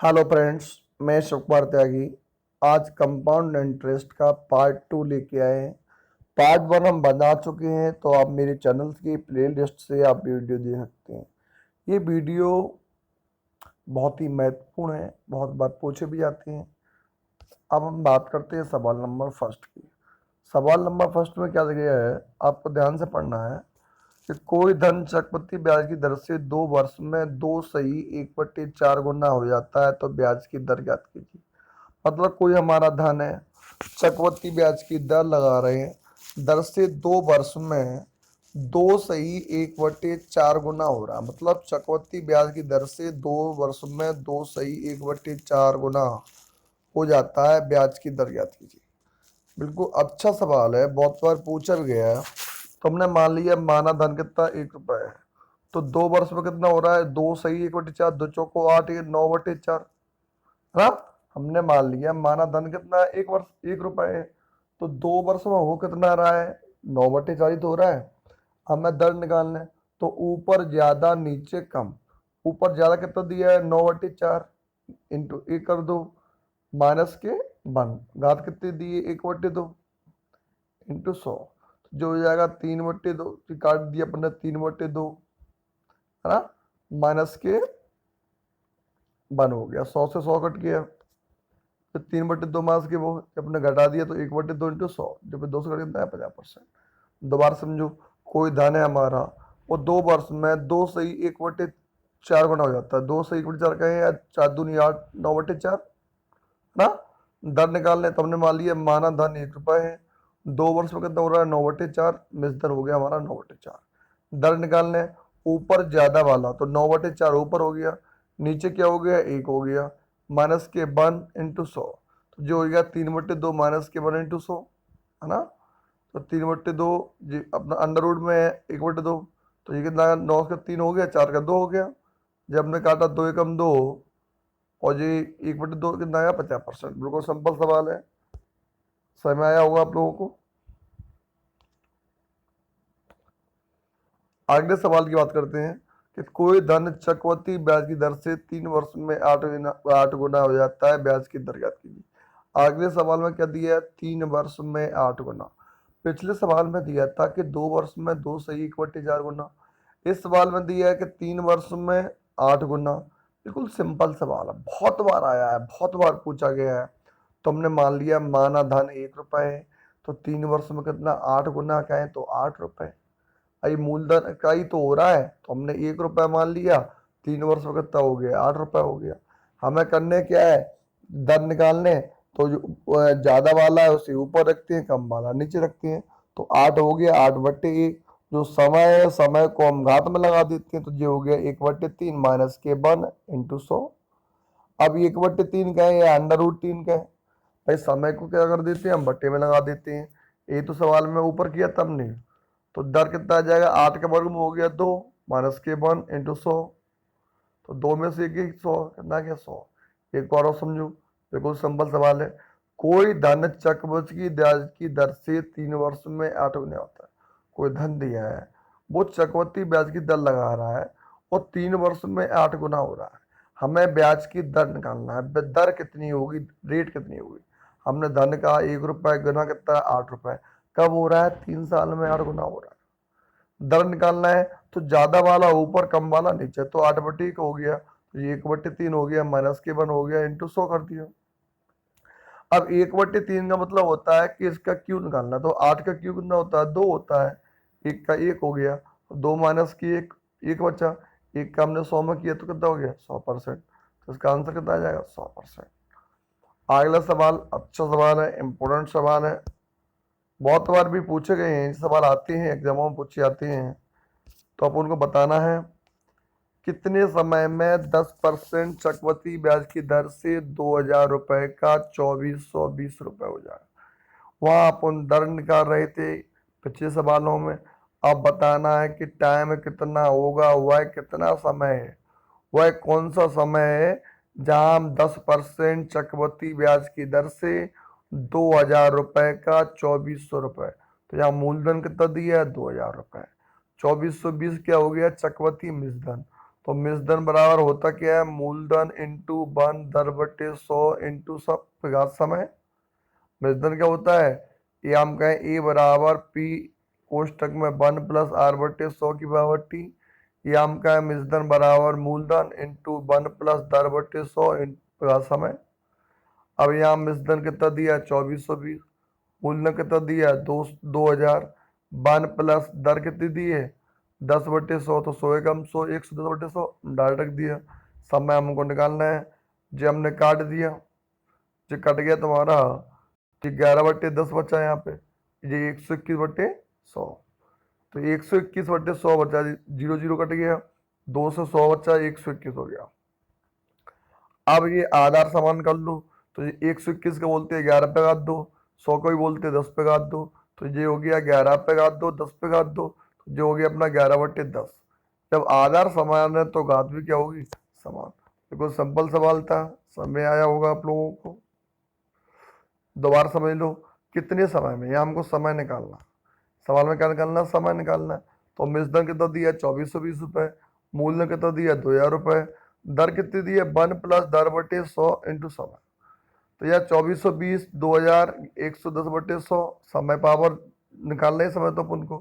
Hello friends, मैं सुकुमार त्यागी। आज compound interest का पार्ट 2 लेके आए हैं। पार्ट 1 हम बना चुके हैं, तो आप मेरे चैनल की प्लेलिस्ट से आप वीडियो देख सकते हैं। ये वीडियो बहुत ही महत्वपूर्ण है, बहुत बार पूछे भी जाते हैं। अब हम बात करते हैं सवाल नंबर फर्स्ट की। सवाल नंबर फर्स्ट में क्या दिया है, आपको ध्यान से पढ़ना है कि कोई धन चक्रवृद्धि ब्याज की दर से 2 वर्ष में 2 1/4 गुना हो जाता है, तो ब्याज की दर ज्ञात कीजिए। मतलब कोई हमारा धन है, चक्रवृद्धि ब्याज की दर लगा रहे हैं, दर से 2 वर्ष में 2 1/4 गुना हो रहा है। मतलब चक्रवृद्धि ब्याज की दर से 2 वर्ष में 2 1/4 गुना हो जाता है, ब्याज की दर ज्ञात कीजिए। बिल्कुल अच्छा सवाल है, बहुत बार पूछा भी गया है। तो हमने मान लिया माना धन कितना 1 रुपए है, तो 2 वर्ष में कितना हो रहा है, 2 1/4, 2 चौको 8, ये 9/4 है ना। हमने मान लिया माना धन कितना है, 1 वर्ष 1 रुपए है, तो 2 वर्ष में वो कितना रहा है, 9/4 ही तो हो रहा है। हमें दर निकालना है, तो ऊपर ज्यादा नीचे कम। ऊपर ज्यादा कितना दिया है, 9/4 इंटू 1 कर दो, माइनस के 1, घात कितनी दी है, 1/2 इंटू 100, जो हो जाएगा 3/2, काट दिया अपने 3/2, है ना, माइनस के 1 हो गया। 100 से 100 कट गया, तो 3/2 मास के वो जब हमने घटा दिया, तो 1/2 इंटू 100, जब 2 से कट कितना है, 50%। दोबारा समझो, कोई धन है हमारा, वो 2 वर्ष में 2 से 1/4 गुना हो जाता है। 2 से 1/4 कहें या 4 दूनी 8, 9/4 ना। दर निकालने, तो हमने मान लिया माना धन 1 रुपए है, 2 वर्ष में कितना हो रहा है, 9/4, मिस दर हो गया हमारा 9/4। दर निकालने, ऊपर ज्यादा वाला तो 9/4 ऊपर हो गया, नीचे क्या हो गया, 1 हो गया, माइनस के 1 इंटू 100, तो जो हो गया 3/2 माइनस के 1 इंटू 100, है ना। तो 3/2 जी अपना अंडर रूट में है 1/2, तो ये कितना 9 का 3 हो गया, 4 का 2 हो गया। जब हमने काटा 2 एकम 2, और ये 1/2 कितना आया, 50%। बिल्कुल सिंपल सवाल है, समझ में आया होगा आप लोगों को। अगले सवाल की बात करते हैं कि कोई धन चक्रवृद्धि ब्याज की दर से 3 वर्ष में 8 गुना हो जाता है, ब्याज की दर ज्ञात कीजिए। अगले सवाल में क्या दिया है, 3 वर्ष में 8 गुना। पिछले सवाल में दिया था कि 2 वर्ष में 2 से 1/4 गुना। इस सवाल में दिया है कि 3 वर्ष में 8 गुना। बिल्कुल सिंपल सवाल है, बहुत बार आया है, बहुत बार पूछा गया है। तो हमने मान लिया माना धन 1 रुपए है, तो 3 वर्ष में कितना 8 गुना का है, तो 8 रुपए। भाई मूलधन का ही तो हो रहा है, तो हमने 1 रुपया मान लिया, 3 वर्ष में कितना हो गया, 8 रुपए हो गया। हमें करने क्या है, दर निकालने, तो जो ज्यादा वाला है उसे ऊपर रखते हैं, कम वाला नीचे रखते हैं। तो 8 हो गया, 8/1। जो समय है, समय को हम घात में लगा देते हैं, तो ये हो गया 1/3 माइनस के 1 इंटू 100। अब 1/3 का है या अंडर रूट 3 का है, भाई समय को क्या कर देते हैं, हम बट्टे में लगा देते हैं। ये तो सवाल में ऊपर किया तब नहीं। तो दर कितना आ जाएगा, 8 के वर्ग में हो गया 2, माइनस के 1 इंटू 100, तो 2 में से एक 100 कितना गया, 100। एक बार और समझो, बिल्कुल सिंपल सवाल है। कोई धन चक्रवृद्धि की ब्याज की दर से 3 वर्ष में 8 गुना होता है। कोई धन दिया है, वो चक्रवृद्धि ब्याज की दर लगा रहा है, और 3 वर्ष में 8 गुना हो रहा है। हमें ब्याज की दर निकालना है, दर कितनी होगी, रेट कितनी होगी। हमने धन का 1 रुपए गुना कितना, 8 रुपए। कब हो रहा है, 3 साल में 8 गुना हो रहा है। दर निकालना है, तो ज्यादा वाला ऊपर कम वाला नीचे, तो 8/1 हो गया, तो ये 1/3 हो गया, माइनस के 1 हो गया, इंटू 100 कर दिया। अब 1/3 का मतलब होता है कि इसका क्यू निकालना, तो 8 का क्यू कितना होता है, 2 होता है। 1 का 1 हो गया, तो 2 माइनस की 1, 1 बचा। 1 का हमने 100 में किया, तो कितना हो गया, 100%। तो इसका आंसर कितना आ जाएगा, 100%। अगला सवाल अच्छा सवाल है, इंपॉर्टेंट सवाल है, बहुत बार भी पूछे गए हैं, सवाल आते हैं एग्जामों में, पूछे जाते हैं। तो आप उनको बताना है, कितने समय में 10% चक्रवृद्धि ब्याज की दर से 2,000 रुपए का 2,420 रुपए हो जाए। वहां अपन दर निकाल रहे थे पिछले सवालों में। अब बताना है कि टाइम कितना होगा, वह कितना समय है, वह कौन सा समय है जहां हम 10% चक्रवृद्धि ब्याज की दर से 2,000 रुपए का 2,420 रुपए। तो यहाँ मूलधन कितना दिया है, 2,000 रुपए। 2,420 क्या हो गया, चक्रवृद्धि मिश्रधन। तो मिश्रधन बराबर होता क्या है, मूलधन इंटू 1 दर बटे 100 इंटू घात समय। मिश्रधन क्या होता है, ये हम कहें ए बराबर पी कोष्टक में 1 प्लस आर बटे 100 की पावर टी। ये हम कहें मिश्रधन बराबर मूलधन इंटू 1 प्लस दर बटे 100 घात समय। अब यहाँ मिश्रधन कितना दिया है 2420, मूलधन कितना दिया है 2000, 1 प्लस दर कितनी दी है 10/100, तो 100 एकम 100 110/100 डाल रख दिया। समय हमको निकालना है, जो हमने काट दिया, जो कट गया तुम्हारा, ये 11/10 बचा यहाँ पे, ये 121/100, तो 121/100 बचा, 0 0 कट गया, 2 से 100 बचा, 121 हो गया। अब ये आधार समान कर लो, तो ये 121 का बोलते हैं 11 पे घात दो, 100 को भी बोलते हैं 10 पे घात दो, तो ये हो गया 11 पे घात दो 10 पे घात दो, तो जो हो गया अपना 11/10। जब आधार समान है तो घात भी क्या होगी, समान। देखो सिंपल सवाल था, समय आया होगा आप लोगों को। दोबारा समझ लो, कितने समय में, यहाँ हमको समय निकालना, सवाल में क्या निकालना, समय निकालना है। तो मिश्रधन कितना दिया 2420 रुपए, मूलधन कितना दिया 2000 रुपए, दर कितनी दी है 1 प्लस दर बटे 100 इंटू समय। तो यार 2420 2000 110/100, समय पावर निकालना है समय तो अपन को,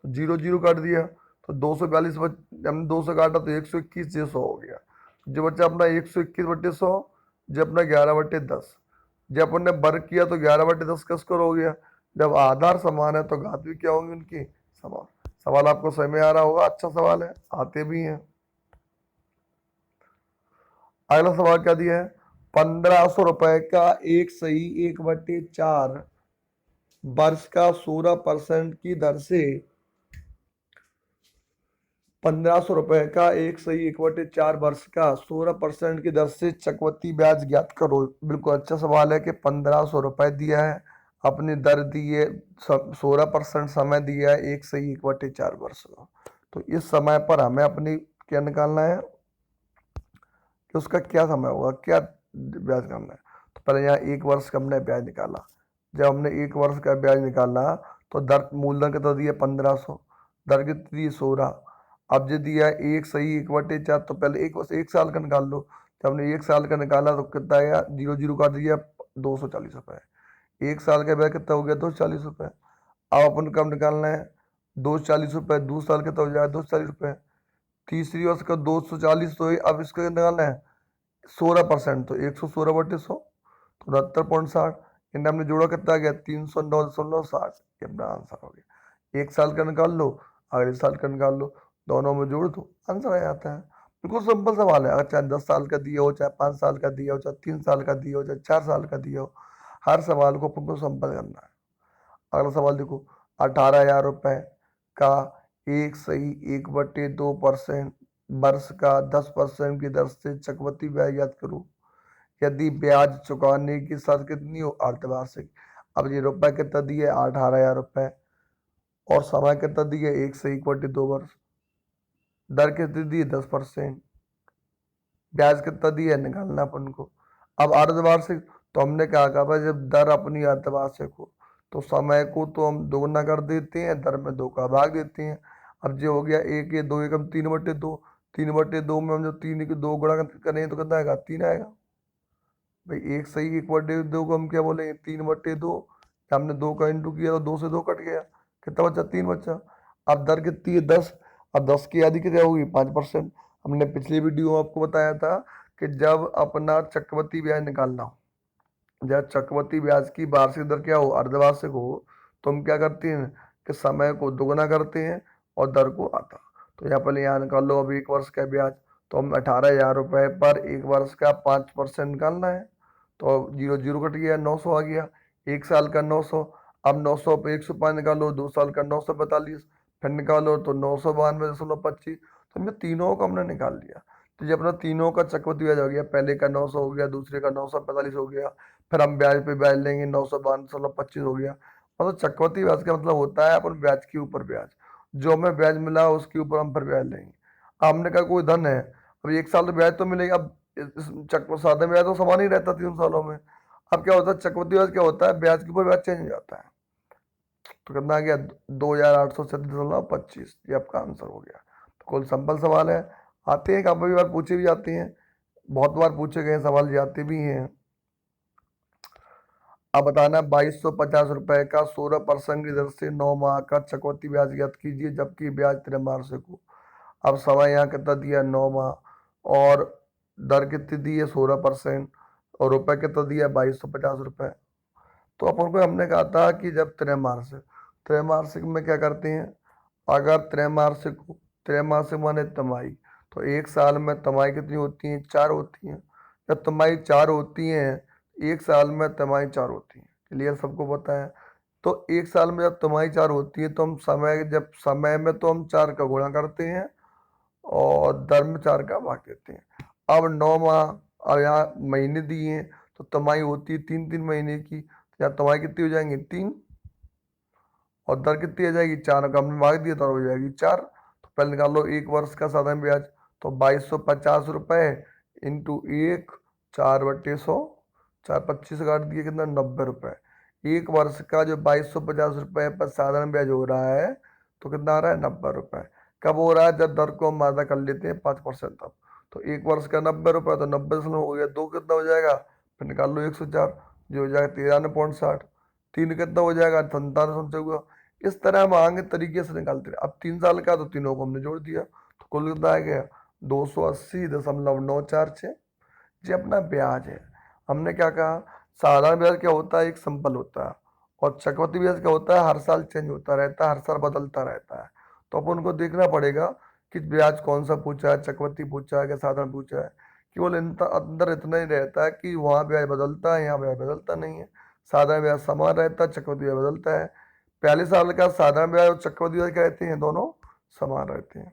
तो 0 0 काट दिया, तो 242 हमने 2 से काटा तो 121, ये 100 हो गया। जो बच्चा अपना 121/100, जो अपना 11/10, जब अपन ने वर्ग किया तो 11/10 कसकर हो गया। जब आधार समान है तो घात भी क्या होंगी उनकी, समान। सवाल आपको समझ में आ रहा होगा, अच्छा सवाल है, आते भी हैं। अगला सवाल क्या दिया है, 1500 रुपए का 1/1/4 वर्ष का 16% की दर से 1500 रुपए का 1/1/4 वर्ष का 16% की दर से चक्रवृद्धि ब्याज ज्ञात करो। बिल्कुल अच्छा सवाल है कि 1500 रुपए दिया है, अपनी दर दी है, 16% समय दिया है 1/1/4 वर्ष का। तो इस समय पर हमें अपनी क्या निकालना है कि उसका क्या समय होगा, क्या ब्याज करना है। तो पहले यहाँ 1 वर्ष का हमने ब्याज निकाला, जब हमने 1 वर्ष का ब्याज निकाला तो दर मूलधन कितना दिया 1500, दर कितनी दी 16। अब जो दिया 1/1/4, तो पहले 1 साल का निकाल लो। जब हमने 1 साल का निकाला तो कितना आया, 0 0 काट दिया, 240 रुपए। 1 साल का ब्याज कितना हो गया 240 रुपए। अब अपन कब निकालना है 240 रुपए, 2 साल कितना हो जाएगा 240 रुपए, तीसरी वर्ष का 240, तो अब इसका निकालना है 16%, तो 116/100, तो 69.60। इनमें हमने जोड़ा कितना आ गया 309.60, ये अपना आंसर हो गया। 1 साल का निकाल लो, अगले साल का निकाल लो, दोनों में जोड़ दो, आंसर आ जाता है। बिल्कुल सिंपल सवाल है, अगर चाहे 10 साल का दिया हो, चाहे 5 साल का दिया हो, चाहे 3 साल का दिया हो, चाहे 4 साल का दिया हो, हर सवाल को अपन को सिंपल करना है। अगला सवाल देखो, 18,000 रुपए का 1/1/2% वर्ष का 10% की दर से चक्रवृद्धि ब्याज ज्ञात करो। यदि ब्याज चुकाने की शर्त कितनी हो, अर्धवार्षिक। अब ये रुपए कितना दिए 18,000 रुपए, और समय कितना दिया 1/1/2 वर्ष, दर कितनी दी 10%, ब्याज कितना दिया निकालना अपन को। अब अर्धवार्षिक, तो हमने क्या कहा था, जब दर अपनी अर्धवार्षिक हो तो समय को तो हम दोगुना कर देते हैं, दर में 2 का भाग देते हैं। अब जो हो गया 1 ये 2 एकम 3/2, 3/2 में हम जब 3 के 2 गुणा करें तो कितना आएगा 3 आएगा। भाई 1/1/2 को हम क्या बोलेंगे 3/2, हमने 2 का इंटू किया तो 2 से 2 कट गया, कितना बचा 3 बचा। अब दर कितनी है 10, अब 10 की आधी कितनी होगी 5%। हमने पिछली वीडियो में आपको बताया था कि जब अपना चक्रवृद्धि ब्याज निकालना हो, जब चक्रवृद्धि ब्याज की वार्षिक दर क्या हो अर्धवार्षिक हो, तो हम क्या करते हैं कि समय को दोगुना करते हैं और दर को आधा। तो यहाँ पर यहाँ निकाल लो, अब 1 वर्ष का ब्याज, तो हम 18,000 रुपए पर 1 वर्ष का 5% निकालना है, तो 0 0 कट गया, 900 आ गया। 1 साल का 900, अब 900 पे 105 निकालो, 2 साल का 945, फिर निकालो तो 992.25, तो हमने तीनों का हमने निकाल लिया। तो जब अपना तीनों का चक्रवृद्धि ब्याज हो गया, पहले का 900 हो गया, दूसरे का 945 हो गया, फिर हम ब्याज पे ब्याज लेंगे 992.25 हो गया। मतलब चक्रवृद्धि ब्याज का मतलब होता है अपन ब्याज के ऊपर ब्याज, जो हमें ब्याज मिला उसके ऊपर हम फिर ब्याज लेंगे। अब हमने कहा कोई धन है, अब 1 साल तो ब्याज तो मिलेगा, अब चक्र साधन ब्याज तो समान ही रहता 3 सालों में। अब क्या होता है चक्रवृद्धि ब्याज क्या होता है, ब्याज के ऊपर ब्याज चेंज हो जाता है। तो कितना आ गया 2,837.25, ये आपका आंसर हो गया। तो कुल सिंपल सवाल है, आते हैं, काफी बार पूछे भी जाते हैं, बहुत बार पूछे गए सवाल जाते भी हैं। अब बताना 2250 रुपए का 16% की दर से 9 माह का चक्रवृद्धि ब्याज ज्ञात कीजिए, जबकि ब्याज त्रैमासिक हो। अब समय यहाँ कितना दिया 9 माह, और दर कितनी दी है 16%, और रुपए कितना दिया 2250 रुपए। तो अपन को हमने कहा था कि जब त्रैमासिक, त्रैमासिक में क्या करते हैं, अगर त्रैमासिक हो, त्रैमासिक माने तिमाही, तो एक साल में तिमाही कितनी होती है 4 होती हैं। जब तिमाही 4 होती हैं, एक साल में तिमाही 4 होती हैं, क्लियर सबको पता है। तो एक साल में जब तिमाही 4 होती है तो हम समय, जब समय में तो हम 4 का गुणा करते हैं और दर में 4 का भाग देते हैं। अब 9 माह, और यहाँ महीने दिए हैं, तो तिमाही होती है 3 3 महीने की, तो यहाँ तिमाही कितनी हो जाएंगी 3, और दर कितनी आ जाएगी 4 का हमने भाग दिया तो हो जाएगी 4। तो पहले निकाल लो एक वर्ष का साधारण ब्याज, तो 2250 रुपए इंटू 1, 4/100, 4 25 काट दिए कितना 90 रुपए। एक वर्ष का जो 2250 रुपए पर साधारण ब्याज हो रहा है, तो कितना आ रहा है 90 रुपए। कब हो रहा है, जब दर को हम आधा कर लेते हैं 5% तब। तो एक वर्ष का 90 रुपए, तो 90 से हो गया, 2 कितना हो जाएगा, फिर निकाल लो 104, जो हो जाएगा 93.60। 3 कितना हो जाएगा 97। इस तरह हम आगे तरीके से निकालते रहे। अब 3 साल का, तो तीनों को हमने जोड़ दिया, तो कुल कितना आ गया 280.946। ये अपना ब्याज है। हमने क्या कहा, साधारण ब्याज क्या होता है, एक सिंपल होता है, और चक्रवृद्धि ब्याज क्या होता है, हर साल चेंज होता रहता है, हर साल बदलता रहता है। तो अपन को देखना पड़ेगा कि ब्याज कौन सा पूछा है, चक्रवृद्धि पूछा है कि साधारण पूछा है। केवल अंदर इतना ही रहता है कि वहाँ ब्याज बदलता है, यहाँ ब्याज बदलता नहीं है। साधारण ब्याज समान रहता है, चक्रवृद्धि ब्याज बदलता है। पहले साल का साधारण ब्याज और चक्रवृद्धि ब्याज क्या रहते हैं, दोनों समान रहते हैं।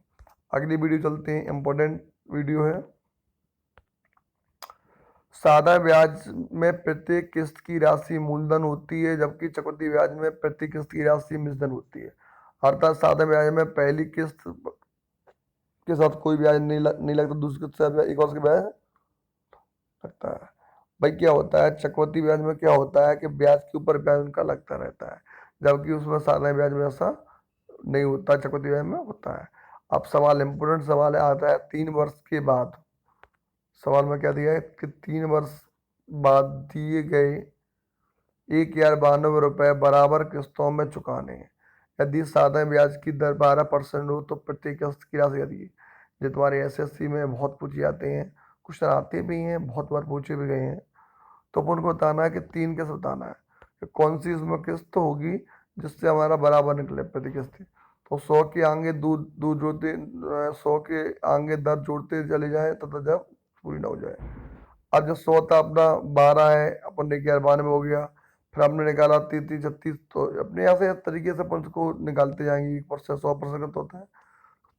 अगली वीडियो चलते हैं, इंपॉर्टेंट वीडियो है। साधारण ब्याज में प्रत्येक किस्त की राशि मूलधन होती है, जबकि चक्रवृद्धि ब्याज में प्रत्येक किस्त की राशि मिश्रधन होती है। अर्थात साधारण ब्याज में पहली किस्त के साथ कोई ब्याज नहीं लगता, दूसरी किस्त से एक वर्ष का ब्याज लगता है। भाई क्या होता है, चक्रवृद्धि ब्याज में क्या होता है कि ब्याज के ऊपर ब्याज उनका लगता रहता है, जबकि उसमें साधारण ब्याज में ऐसा नहीं होता, चक्रवृद्धि ब्याज में होता है। अब सवाल, इंपोर्टेंट सवाल है, आता है 3 वर्ष के बाद। सवाल में क्या दिया है कि 3 वर्ष बाद दिए गए 1092 रुपये बराबर किस्तों में चुकाने हैं। यदि साधारण ब्याज की दर 12% हो तो प्रत्येक किस्त की राशि यदि, जो तुम्हारे एसएससी में बहुत पूछे जाते हैं, क्वेश्चन आते भी हैं, बहुत बार पूछे भी गए हैं। तो अपन को बताना है कि 3 किस्त बताना है कि कौन सी इसमें किस्त होगी जिससे हमारा बराबर निकले प्रति किस्त। तो 100 के आगे दूध दूध जोड़ते, 100 के आगे दर जोड़ते चले जाए तब तक जब पूरी ना हो जाए। अब जब 100 था अपना 12 है, अपन ने 92 हो गया, फिर हमने निकाला 33 36, तो अपने यहाँ से इस तरीके से अपन उसको निकालते जाएंगे। 1% 100% का होता है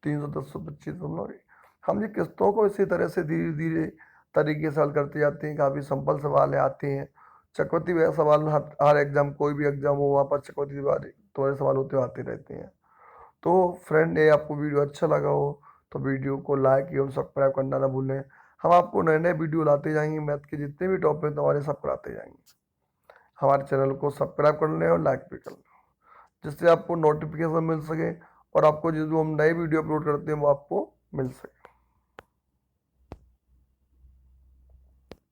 310 125 हम ये किस्तों को इसी तरह से धीरे धीरे तरीके से हल करते जाते हैं। काफ़ी सिंपल सवाल आते हैं। चक्रवृद्धि ब्याज सवाल हर एग्जाम, कोई भी एग्जाम हो वहाँ पर चक्रवृद्धि ब्याज थोड़े सवाल होते आते रहते हैं। तो फ्रेंड, ये आपको वीडियो अच्छा लगा हो तो वीडियो को लाइक एवं सब्सक्राइब करना ना भूलें। हम आपको नए नए वीडियो लाते जाएंगे, मैथ के जितने भी टॉपिक हमारे सब कराते जाएंगे। हमारे चैनल को सब्सक्राइब कर लें और लाइक भी कर लें, जिससे आपको नोटिफिकेशन मिल सके और आपको जो हम नए वीडियो अपलोड करते हैं वो आपको मिल सके।